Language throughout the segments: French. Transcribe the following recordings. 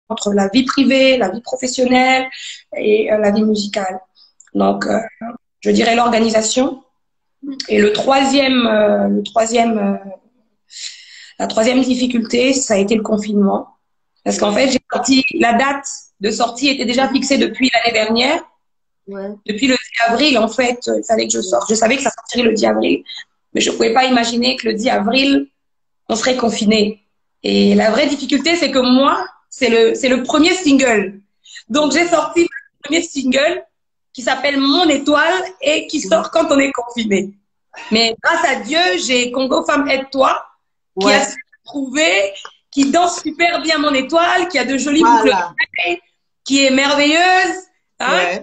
entre la vie privée, la vie professionnelle et la vie musicale. Donc, je dirais l'organisation. Et la troisième difficulté, ça a été le confinement. Parce qu'en fait, la date de sortie était déjà fixée depuis l'année dernière. Ouais. Depuis le 10 avril, en fait, il fallait que je sorte. Je savais que ça sortirait le 10 avril, mais je ne pouvais pas imaginer que le 10 avril, on serait confiné. Et la vraie difficulté, c'est que moi, c'est le premier single. Donc, j'ai sorti le premier single qui s'appelle Mon Étoile et qui sort quand on est confiné. Mais grâce à Dieu, j'ai Congo Femme Aide-toi qui a su trouver, qui danse super bien Mon Étoile, qui a de jolies boucles d'oreilles, qui est merveilleuse. Hein?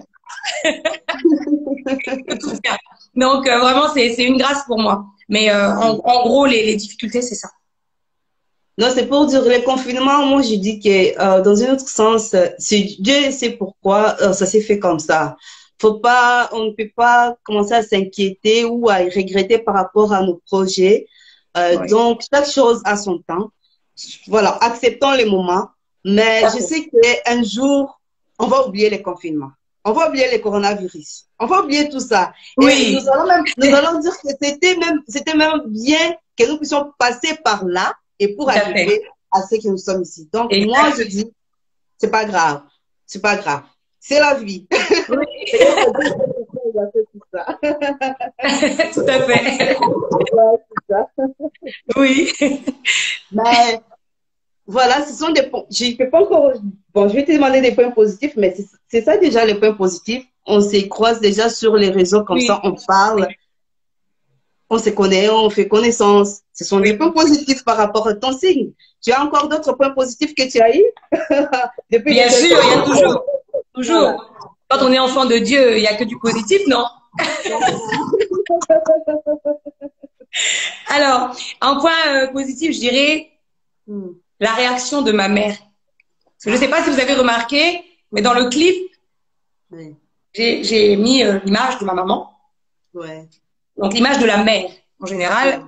Donc, vraiment, c'est une grâce pour moi. Mais en gros, les difficultés, c'est ça. Non, c'est pour dire le confinement, moi je dis que dans un autre sens, Dieu sait pourquoi ça s'est fait comme ça. On ne peut pas commencer à s'inquiéter ou à regretter par rapport à nos projets. Donc, chaque chose a son temps. Voilà, acceptons les moments. Mais je sais qu'un jour, on va oublier les confinements. On va oublier les coronavirus. On va oublier tout ça. Et nous allons dire que c'était même bien que nous puissions passer par là et pour arriver à ce que nous sommes ici. Donc, moi, je dis, c'est pas grave. C'est pas grave. C'est la vie. Oui. Tout à fait. Oui. Mais voilà, ce sont des points. Je peux pas encore. Bon, je vais te demander des points positifs, mais c'est ça déjà les points positifs. On se croise déjà sur les réseaux comme ça, on parle, on se connaît, on fait connaissance. Ce sont des points positifs par rapport à ton signe. Tu as encore d'autres points positifs que tu as eu depuis? Bien sûr, il y a toujours. Toujours. Quand on est enfant de Dieu, il n'y a que du positif, non? Alors, un point positif, je dirais la réaction de ma mère. Parce que je ne sais pas si vous avez remarqué, mais dans le clip, j'ai mis l'image de ma maman. Donc, l'image de la mère, en général.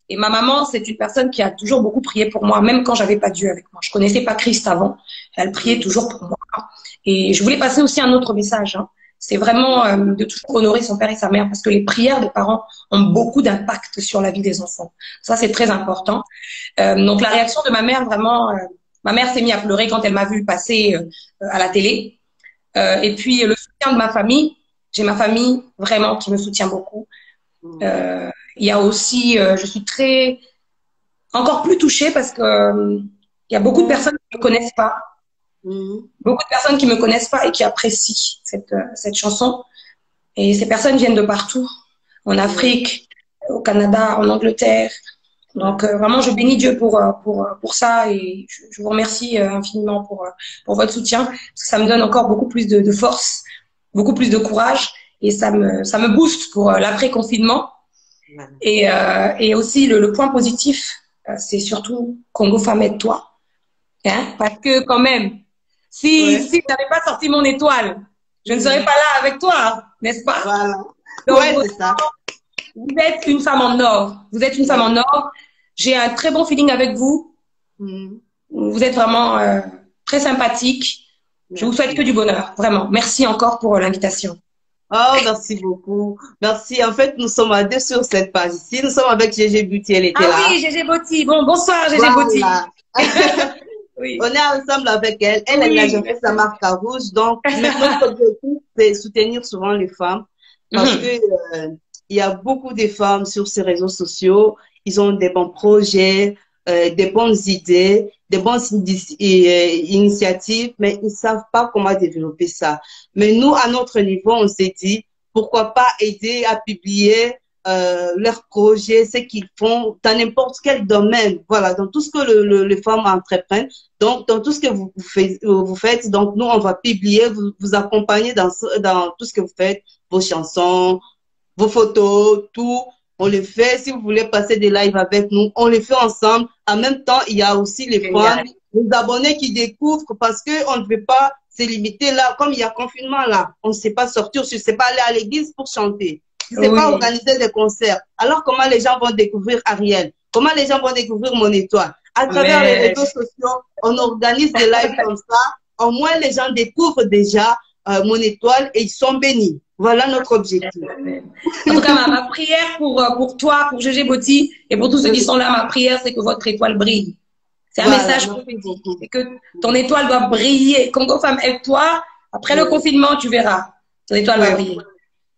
Et ma maman, c'est une personne qui a toujours beaucoup prié pour moi, même quand j'avais pas Dieu avec moi. Je connaissais pas Christ avant. Elle priait toujours pour moi. Et je voulais passer aussi un autre message. Hein. C'est vraiment de toujours honorer son père et sa mère parce que les prières des parents ont beaucoup d'impact sur la vie des enfants. Ça, c'est très important. Donc, la réaction de ma mère, vraiment, ma mère s'est mise à pleurer quand elle m'a vu passer à la télé. Et puis, le soutien de ma famille. J'ai ma famille vraiment qui me soutient beaucoup. Il y a aussi, je suis encore plus touchée parce que il y a beaucoup de personnes qui me connaissent pas. Beaucoup de personnes qui me connaissent pas et qui apprécient cette chanson. Et ces personnes viennent de partout, en Afrique, au Canada, en Angleterre. Donc vraiment, je bénis Dieu pour ça et je vous remercie infiniment pour votre soutien parce que ça me donne encore beaucoup plus de force, beaucoup plus de courage et ça me booste pour l'après-confinement. Et aussi le point positif, c'est surtout Congo Femme Aide-toi, hein, parce que quand même. Si je n'avais pas sorti Mon Étoile, je ne serais pas là avec toi, n'est-ce pas? Voilà. Donc, c'est ça. Vous êtes une femme en or. Vous êtes une femme en or. J'ai un très bon feeling avec vous. Vous êtes vraiment très sympathique. Je vous souhaite que du bonheur, vraiment. Merci encore pour l'invitation. Oh, merci beaucoup. Merci. En fait, nous sommes à deux sur cette page ici. Nous sommes avec Gégé Beauty, elle était là. Ah oui, Gégé Beauty. Bon, bonsoir, Gégé Beauty. Oui. On est ensemble avec elle. Elle a fait sa marque à rouge. Donc, notre objectif, c'est soutenir souvent les femmes. Parce que il y a beaucoup de femmes sur ces réseaux sociaux. Ils ont des bons projets, des bonnes idées, des bonnes initiatives, mais ils ne savent pas comment développer ça. Mais nous, à notre niveau, on s'est dit, pourquoi pas aider à publier leurs projets, ce qu'ils font dans n'importe quel domaine, voilà, dans tout ce que les femmes entreprennent, donc dans tout ce que vous faites, donc nous on va publier, vous accompagner dans tout ce que vous faites, vos chansons, vos photos, tout, on les fait. Si vous voulez passer des lives avec nous, on les fait ensemble. En même temps, il y a aussi les femmes, les abonnés qui découvrent parce que on ne veut pas se limiter là, comme il y a confinement là, on ne sait pas sortir, on ne sait pas aller à l'église pour chanter. Tu ne sais pas organiser des concerts. Alors, comment les gens vont découvrir Ariel? Comment les gens vont découvrir Mon Étoile? à travers les réseaux sociaux, on organise des lives comme ça. Au moins, les gens découvrent déjà mon étoile et ils sont bénis. Voilà notre objectif. En tout cas, ma prière pour toi, pour Gégé Boti et pour tous ceux qui sont là, ma prière, c'est que votre étoile brille. C'est un message prophétique. C'est que ton étoile doit briller. Congo Femme, aide-toi. Après le confinement, tu verras. Ton étoile va briller.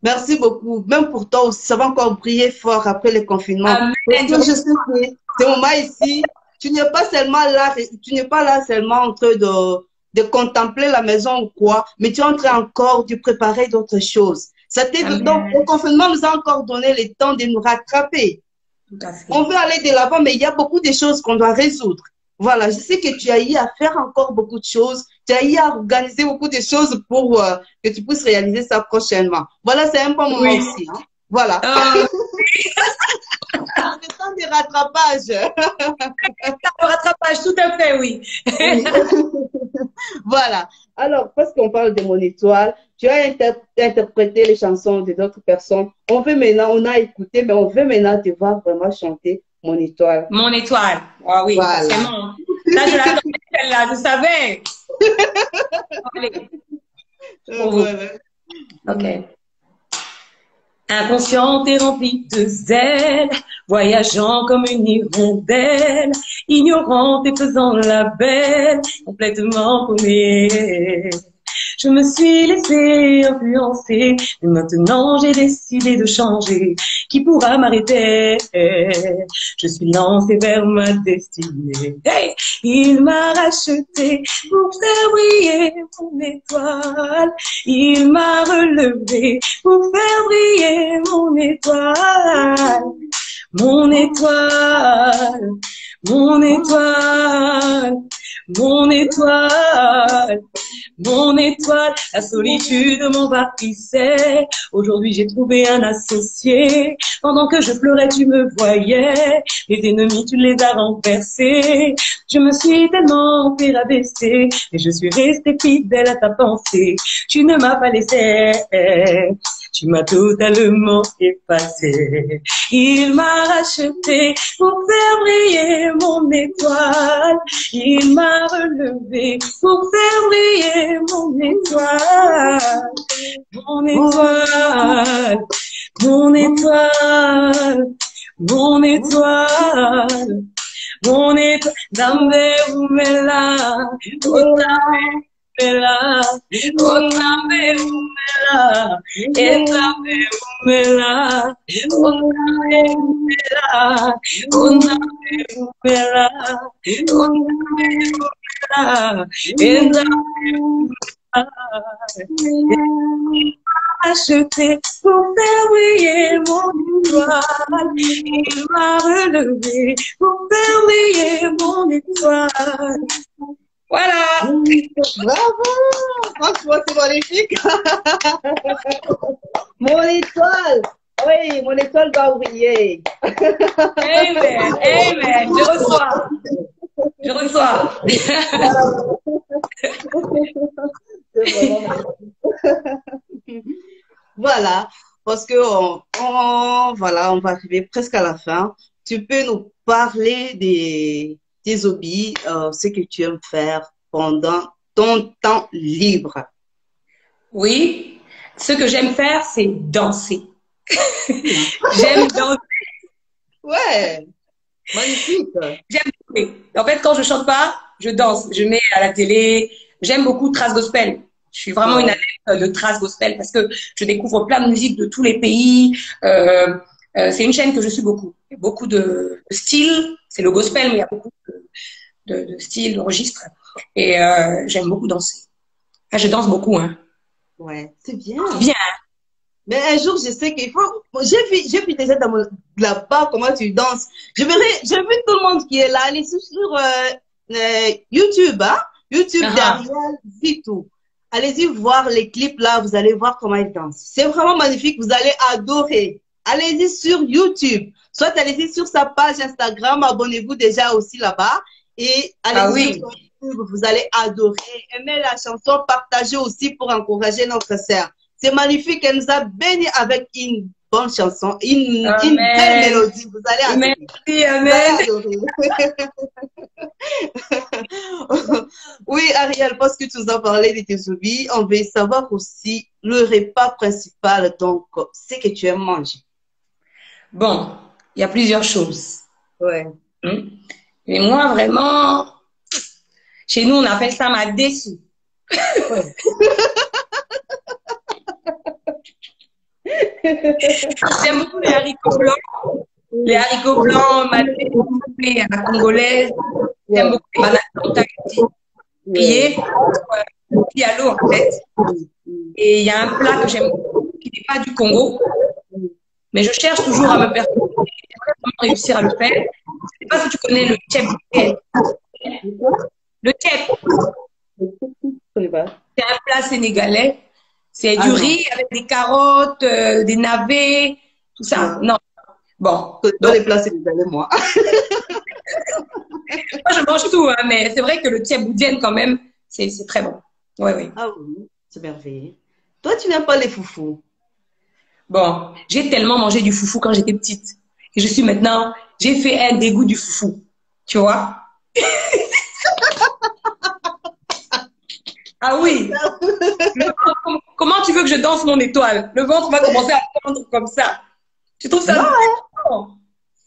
Merci beaucoup. Même pour toi aussi, ça va encore briller fort après le confinement. Amen. Parce que je sais que ce moment ici, tu n'es pas seulement là, tu n'es pas là seulement en train de contempler la maison ou quoi, mais tu es en train encore de préparer d'autres choses. Donc, le confinement nous a encore donné le temps de nous rattraper. On veut aller de l'avant, mais il y a beaucoup de choses qu'on doit résoudre. Voilà, je sais que tu as eu à faire encore beaucoup de choses. Tu as eu à organiser beaucoup de choses pour que tu puisses réaliser ça prochainement. Voilà, c'est un bon moment aussi. Hein? Voilà. Le temps de rattrapage. Le rattrapage, tout à fait, oui. Voilà. Alors, parce qu'on parle de mon étoile, tu as interprété les chansons de d'autres personnes. On veut maintenant, on a écouté, mais on veut maintenant te voir vraiment chanter mon étoile. Mon étoile. Ah oui, voilà. Forcément. Là, je l'attendais, celle-là, je savais. Allez. Pour vous. Ok. Inconsciente et remplie de zèle, voyageant comme une hirondelle, ignorante et faisant la belle, complètement paumée. Je me suis laissée influencer, mais maintenant j'ai décidé de changer. Qui pourra m'arrêter? Je suis lancée vers ma destinée. Hey! Il m'a racheté pour faire briller mon étoile. Il m'a relevé pour faire briller mon étoile. Mon étoile, mon étoile, mon étoile. Mon étoile, la solitude m'envahissait. Aujourd'hui, j'ai trouvé un associé. Pendant que je pleurais, tu me voyais. Les ennemis, tu les as renversés. Je me suis tellement fait rabaisser, mais je suis restée fidèle à ta pensée. Tu ne m'as pas laissé. Tu m'as totalement effacé. Il m'a racheté pour faire briller mon étoile. Il m'a relevé pour faire briller mon étoile. Mon étoile, mon étoile, mon étoile, mon étoile. Dame umela, Bella, otra vez umela, esta vez umela, otra vez umela, otra vez umela, otra vez umela, esta vez acheté pour faire briller mon étoile. Il m'a relevé pour faire briller mon étoile. Voilà. Bravo. Franchement, c'est magnifique. Mon étoile. Oui, mon étoile va briller. Amen. Amen. Je reçois. Je reçois. Voilà, parce que voilà, on va arriver presque à la fin. Tu peux nous parler des hobbies, ce que tu aimes faire pendant ton temps libre. Oui, ce que j'aime faire, c'est danser. J'aime danser. Ouais, magnifique. J'aime danser. En fait, quand je chante pas, je danse. Je mets à la télé. J'aime beaucoup Trace Gospel. Je suis vraiment une adepte de Trace Gospel parce que je découvre plein de musiques de tous les pays. C'est une chaîne que je suis beaucoup. Il y a beaucoup de styles. C'est le gospel, mais il y a beaucoup de styles, de registres. Et j'aime beaucoup danser. Ah, je danse beaucoup, hein. Ouais, c'est bien. Bien. Mais un jour, je sais qu'il faut. J'ai vu déjà là-bas comment tu danses. J'ai vu tout le monde qui est là. Allez sur YouTube, hein. YouTube derrière, c'est tout. Allez-y voir les clips là, vous allez voir comment ils dansent. C'est vraiment magnifique, vous allez adorer. Allez-y sur YouTube. Soit allez-y sur sa page Instagram, abonnez-vous déjà aussi là-bas. Et allez-y sur YouTube, vous allez adorer. Aimez la chanson, partagez aussi pour encourager notre sœur. C'est magnifique, elle nous a bénis avec une bonne chanson, une Amen. belle mélodie. Vous allez adorer. Merci, amen. Oui, Ariel, parce que tu nous as parlé de tes hobbies, on veut savoir aussi le repas principal, donc, c'est que tu aimes manger. Bon, il y a plusieurs choses. Ouais. Mais moi, vraiment, chez nous, on appelle ça ma déçue. Ouais. J'aime beaucoup les haricots blancs. Les haricots blancs, ma déçue à la congolaise. J'aime beaucoup les bananes aussi. Grillées, puis à l'eau, en fait. Et il y a un plat que j'aime beaucoup, qui n'est pas du Congo, mais je cherche toujours à me perfectionner. J'aimerais vraiment réussir à le faire. Je ne sais pas si tu connais le tchèp. Le tchèp, c'est un plat sénégalais. C'est du riz avec des carottes, des navets, tout ça. Non. Bon. Dans les plats sénégalais, moi. Moi, je mange tout, hein, mais c'est vrai que le tchèp-boudienne, quand même, c'est très bon. Oui, oui. Ah oui, c'est merveilleux. Toi, tu n'aimes pas les foufous? Bon, j'ai tellement mangé du foufou quand j'étais petite. Et je suis maintenant, j'ai fait un dégoût du foufou. Tu vois? Ah oui. Comment tu veux que je danse mon étoile? Le ventre va commencer à prendre comme ça. Tu trouves ça? Non.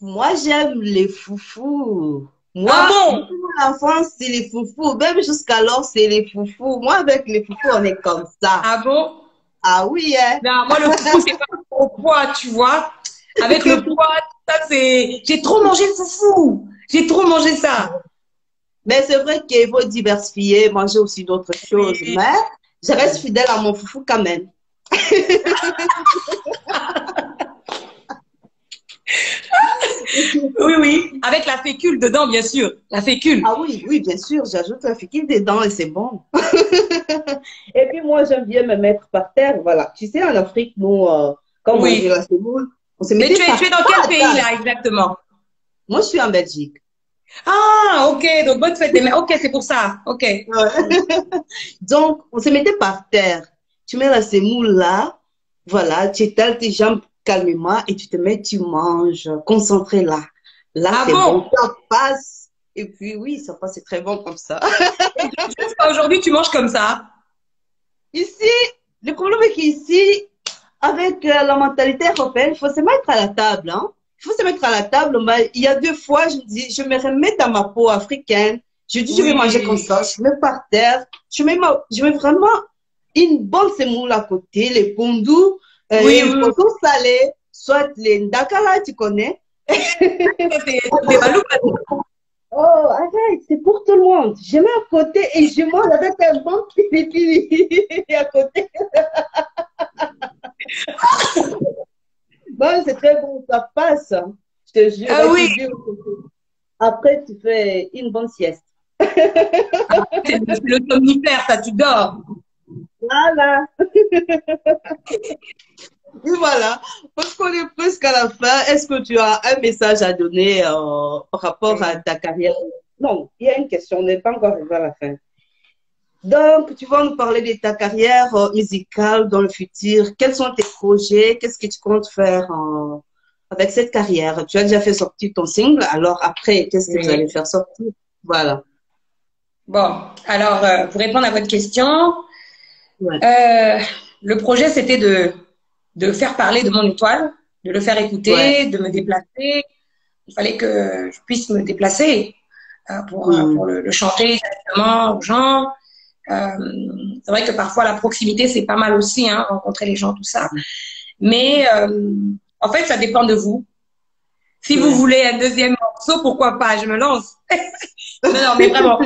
Moi, j'aime les foufous. Moi, ah bon? l'enfance, c'est les foufous. Même jusqu'alors, c'est les foufous. Moi, avec les foufous, on est comme ça. Ah bon? Ah oui, hein? Non, moi, le foufou, c'est pas au poids, tu vois. Avec le poids, ça, c'est... J'ai trop mangé le foufou. J'ai trop mangé ça. Mais c'est vrai qu'il faut diversifier, manger aussi d'autres choses. Oui. Mais je reste fidèle à mon foufou quand même. Oui, oui. Avec la fécule dedans, bien sûr. La fécule. Ah oui, oui, bien sûr. J'ajoute la fécule dedans et c'est bon. Et puis moi, j'aime bien me mettre par terre. Voilà. Tu sais, en Afrique, nous, quand on mangeait la semoule, on se mettait par terre. Mais tu es dans quel pays, là, exactement? Moi, je suis en Belgique. Ah, ok. Donc, bonne fête des mères. Ok, c'est pour ça. Ok. Ouais. Donc, on se mettait par terre. Tu mets la semoule là. Voilà. Tu étales tes jambes calmement et tu te mets, tu manges. Concentré là. Là, Ah c'est bon? bon. Ça passe. Et puis, oui, ça passe. C'est très bon comme ça. Jusqu'à aujourd'hui, tu manges comme ça? Ici, le problème est qu'ici, avec la mentalité européenne, il faut se mettre à la table. Hein? Il faut se mettre à la table. Mais il y a 2 fois, je me dis, je me remets dans ma peau africaine. Je dis, je vais manger comme ça. Je mets par terre. Je mets vraiment une bonne semoule à côté, les pondous, les poissons salés, soit les ndakala, tu connais. Oh, arrête, c'est pour tout le monde. Je mets à côté et je mange avec un bon pili à côté. Bon, c'est très bon, ça passe. Je te jure. Ah oui. Après, tu fais une bonne sieste. C'est le somnifère, ça, tu dors. Voilà. Et voilà. Parce qu'on est presque à la fin, est-ce que tu as un message à donner par rapport à ta carrière? Non, il y a une question, on n'est pas encore arrivé à la fin. Donc, tu vas nous parler de ta carrière musicale dans le futur. Quels sont tes projets? Qu'est-ce que tu comptes faire avec cette carrière? Tu as déjà fait sortir ton single, alors après, qu'est-ce que vous allez faire sortir? Voilà. Bon, alors, pour répondre à votre question, le projet, c'était de faire parler de mon étoile, de le faire écouter, de me déplacer. Il fallait que je puisse me déplacer pour le chanter directement aux gens. C'est vrai que parfois la proximité c'est pas mal aussi, hein, rencontrer les gens, tout ça. Mais en fait, ça dépend de vous. Si vous voulez un deuxième morceau, pourquoi pas? Je me lance. Non, mais vraiment,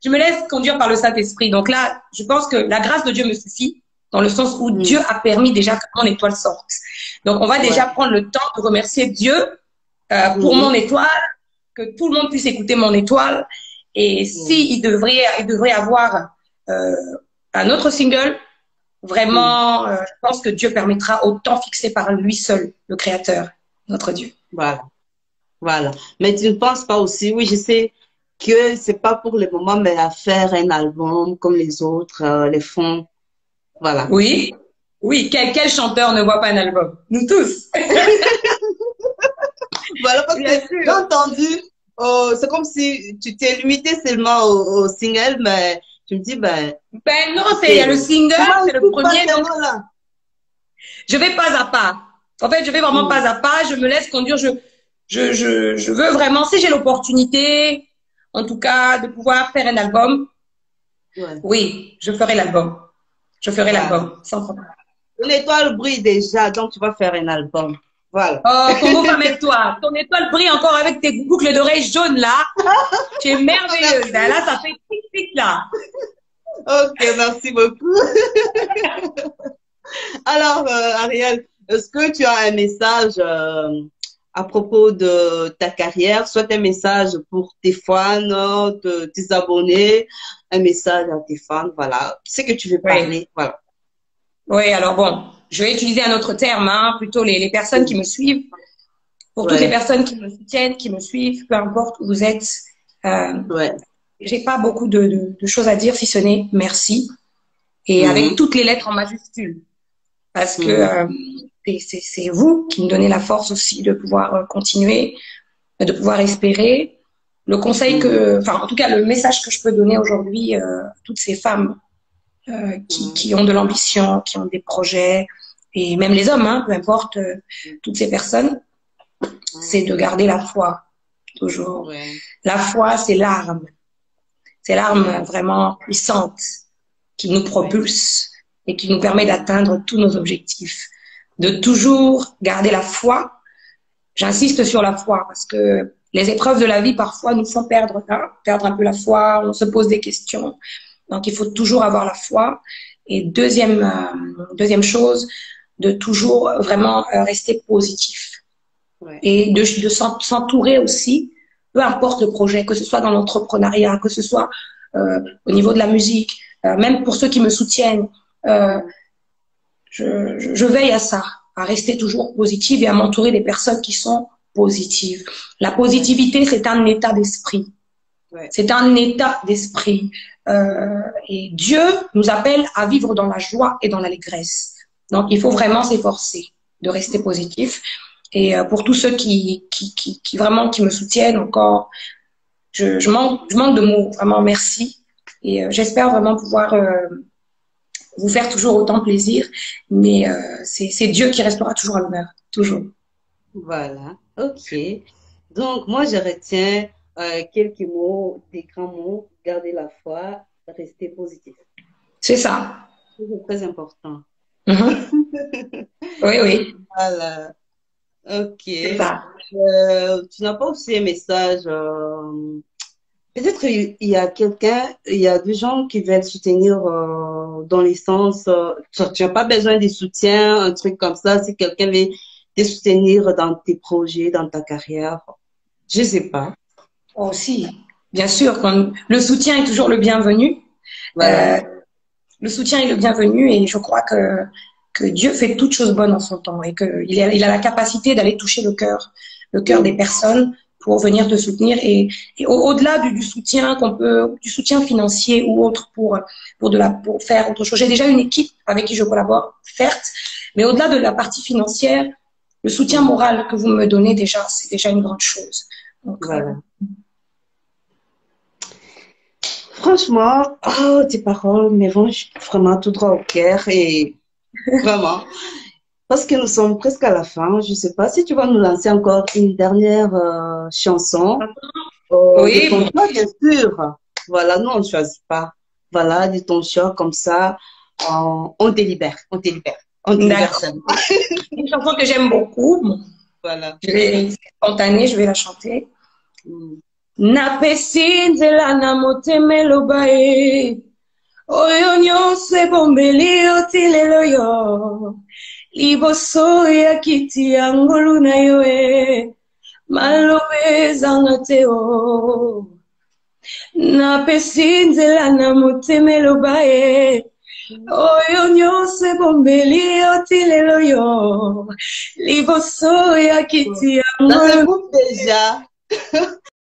je me laisse conduire par le Saint-Esprit. Donc là, je pense que la grâce de Dieu me suffit, dans le sens où Dieu a permis déjà que mon étoile sorte. Donc on va déjà prendre le temps de remercier Dieu pour mon étoile, que tout le monde puisse écouter mon étoile. Et si il devrait avoir un autre single, vraiment, je pense que Dieu permettra au temps fixé par lui seul, le Créateur, notre Dieu. Voilà. Voilà. Mais tu ne penses pas aussi, oui, je sais que c'est pas pour le moment, mais à faire un album comme les autres les font. Voilà. Oui. Oui, quel chanteur ne voit pas un album? Nous tous. Voilà, parce que Bien j'ai sûr. entendu, c'est comme si tu t'es limité seulement au single, mais je me dis, ben, Ben non, il y a le c'est, single, comment c'est le écoute pas premier, ces donc mots-là? je vais pas à pas. En fait, je vais vraiment Hmm, pas à pas, je me laisse conduire, je veux vraiment, si j'ai l'opportunité, en tout cas, de pouvoir faire un album, ouais, oui, je ferai l'album. Je ferai voilà. l'album, sans problème. Ton étoile brille déjà, donc tu vas faire un album. Voilà. Oh, Congo Femme et toi, ton étoile brille encore avec tes boucles d'oreilles jaunes là. Tu es merveilleuse. Merci. Là, ça fait tic-tic là. Ok, merci beaucoup. Alors, Ariel, est-ce que tu as un message à propos de ta carrière, soit un message pour tes fans, tes abonnés, un message à tes fans, voilà, c'est que tu veux Oui. parler, voilà. Oui, alors bon, je vais utiliser un autre terme, hein, plutôt les personnes qui me suivent. Pour toutes les Ouais, personnes qui me soutiennent, qui me suivent, peu importe où vous êtes, euh, ouais. j'ai pas beaucoup de choses à dire si ce n'est merci. Et avec Mhm, toutes les lettres en majuscules. Parce que mhm, c'est vous qui me donnez la force aussi de pouvoir continuer, de pouvoir espérer. Le conseil mhm, que, enfin, en tout cas, le message que je peux donner aujourd'hui à toutes ces femmes mhm, qui ont de l'ambition, qui ont des projets, et même les hommes, hein, peu importe, toutes ces personnes, c'est mhm. de garder la foi, toujours. Ouais, La foi, c'est l'arme. C'est l'arme ouais, vraiment puissante qui nous ouais. propulse et qui nous permet d'atteindre tous nos objectifs. De toujours garder la foi. J'insiste sur la foi parce que les épreuves de la vie parfois nous font perdre, hein, perdre un peu la foi, on se pose des questions. Donc il faut toujours avoir la foi. Et deuxième chose, de toujours vraiment rester positif Ouais. et de s'entourer aussi, peu importe le projet, que ce soit dans l'entrepreneuriat, que ce soit au niveau de la musique, même pour ceux qui me soutiennent, euh, Mhm, je veille à ça, à rester toujours positive et à m'entourer des personnes qui sont positives. La ouais, positivité, c'est un état d'esprit. ouais. C'est un état d'esprit. Et Dieu nous appelle à vivre dans la joie et dans l'allégresse. Donc, il faut vraiment s'efforcer de rester positif. Et pour tous ceux qui vraiment qui me soutiennent encore, je manque de mots. Vraiment, merci. Et j'espère vraiment pouvoir vous faire toujours autant plaisir. Mais c'est Dieu qui restera toujours à l'honneur. Toujours. Voilà, ok. Donc, moi, je retiens quelques mots, des grands mots, garder la foi, rester positif. C'est ça. C'est très important. Mhm. Oui, oui, Voilà, ok. c'est ça. Tu n'as pas aussi un message. Peut-être il y a quelqu'un, il y a des gens qui veulent soutenir dans les sens. Tu n'as pas besoin de soutien, un truc comme ça. Si quelqu'un veut te soutenir dans tes projets, dans ta carrière, je sais pas. Aussi, bien sûr, quand le soutien est toujours le bienvenu. Voilà. Euh, le soutien est le bienvenu et je crois que Dieu fait toutes choses bonnes en son temps et qu'il a la capacité d'aller toucher le cœur des Mm. personnes pour venir te soutenir et au-delà du soutien du soutien financier ou autre pour faire autre chose. J'ai déjà une équipe avec qui je collabore, certes, mais au-delà de la partie financière, le soutien Mm. moral que vous me donnez déjà, c'est déjà une grande chose. Donc, Voilà. Franchement, oh, tes paroles me vont vraiment tout droit au cœur et vraiment. Parce que nous sommes presque à la fin. Je ne sais pas si tu vas nous lancer encore une dernière chanson de oui, ton bon, choix, bien sûr. Voilà, nous, on ne choisit pas. Voilà, de ton choix, comme ça, on délibère, on délibère, on délibère d'accord. seulement. Une chanson que j'aime beaucoup. Bon, Voilà. c'est spontané, je vais la chanter. Mm. Napesinzela na motemelo bae. Oyo nyonso ebombeli otilelo yo. Liboso ya kiti ya ngolu na yo e. Maloba ezanga te o. Napesinzela na motemelo bae. Oyo nyonso ebombeli otilelo yo. Liboso ya kiti ya Ça se ngolu. coupe déjà.